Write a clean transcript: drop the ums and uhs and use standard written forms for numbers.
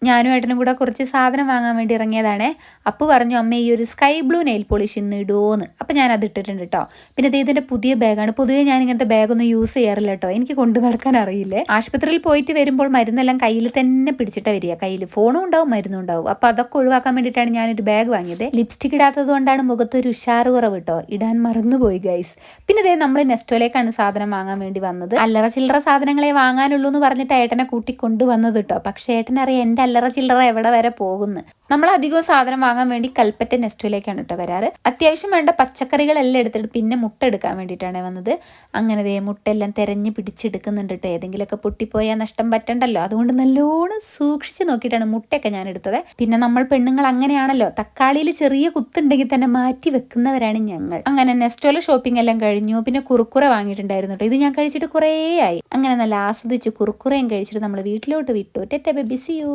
ഞാനും ഏട്ടനും കൂടെ കുറച്ച് സാധനം വാങ്ങാൻ വേണ്ടി ഇറങ്ങിയതാണേ. അപ്പു പറഞ്ഞു അമ്മ ഈ ഒരു സ്കൈ ബ്ലൂ നെയിൽ പോളിഷ് ഇന്ന് ഇടുമോന്ന്. അപ്പം ഞാൻ അത് ഇട്ടിട്ടുണ്ട് കേട്ടോ. പിന്നെ ഇതിൻ്റെ പുതിയ ബാഗാണ്. പൊതുവേ ഞാൻ ഇങ്ങനത്തെ ബാഗൊന്നും യൂസ് ചെയ്യാറില്ല കേട്ടോ, എനിക്ക് കൊണ്ടു നടക്കാൻ അറിയില്ലേ. ആശുപത്രിയിൽ പോയിട്ട് വരുമ്പോൾ മരുന്നെല്ലാം കയ്യിൽ തന്നെ പിടിച്ചിട്ടാണ് വരിക. കയ്യിൽ ഫോണും ഉണ്ടാവും മരുന്നും ഉണ്ടാവും. അപ്പോൾ അതൊക്കെ ഒഴിവാക്കാൻ വേണ്ടിയിട്ടാണ് ഞാനൊരു ബാഗ് വാങ്ങിയത്. ലിപ്സ്റ്റിക് ഇടാത്തത് കൊണ്ടാണ് മുഖത്തൊരു ഉഷാറ് കുറവ് കേട്ടോ, ഇടാൻ മറന്നുപോയി ഗൈസ്. പിന്നെ ഇതേ നമ്മൾ നെസ്റ്റോയിലേക്കാണ് സാധനം വാങ്ങാൻ വേണ്ടി വന്നത്. അല്ലറ ചില്ലറ സാധനങ്ങളെ വാങ്ങാനുള്ളൂ എന്ന് പറഞ്ഞിട്ട് ഏട്ടനെ കൂട്ടിക്കൊണ്ടുവന്നത് കേട്ടോ. പക്ഷേ ഏട്ടനറിയാം എൻ്റെ അല്ലറ ചില്ലറ എവിടെ വരെ പോകുന്നു. നമ്മൾ അധികവും സാധനം വാങ്ങാൻ വേണ്ടി കൽപ്പറ്റ നെസ്റ്റോയിലേക്കാണ് കേട്ടോ വരാറ്. അത്യാവശ്യം വേണ്ട പച്ചക്കറികളെല്ലാം എടുത്തിട്ട് പിന്നെ മുട്ട എടുക്കാൻ വേണ്ടിയിട്ടാണ് വന്നത്. അങ്ങനെ ദേ മുട്ടയെല്ലാം തിരഞ്ഞ് പിടിച്ചെടുക്കുന്നുണ്ട് കേട്ടോ. ഏതെങ്കിലുമൊക്കെ പൊട്ടിപ്പോയാൽ നഷ്ടം പറ്റണ്ടല്ലോ, അതുകൊണ്ട് നല്ലോണം സൂക്ഷിച്ച് നോക്കിയിട്ടാണ് മുട്ടയൊക്കെ ഞാൻ എടുത്തത്. പിന്നെ നമ്മൾ പെണ്ണുങ്ങൾ അങ്ങനെയാണല്ലോ, തക്കാളിയിൽ ചെറിയ കുത്തുണ്ടെങ്കിൽ തന്നെ മാറ്റി വെക്കുന്നവരാണ് ഞങ്ങൾ. അങ്ങനെ നെസ്റ്റോയിലെ ഷോപ്പിംഗ് എല്ലാം കഴിഞ്ഞു. പിന്നെ കുറുക്കുറ വാങ്ങിയിട്ടുണ്ടായിരുന്നു കേട്ടോ. ഇത് ഞാൻ കഴിച്ചിട്ട് കുറേ ആയി. അങ്ങനെ നല്ല ആസ്വദിച്ച് കുറുക്കുറയും കഴിച്ചിട്ട് നമ്മൾ വീട്ടിലോട്ട് വിട്ടു. ടെറ്റ ബേബി, സീ യു.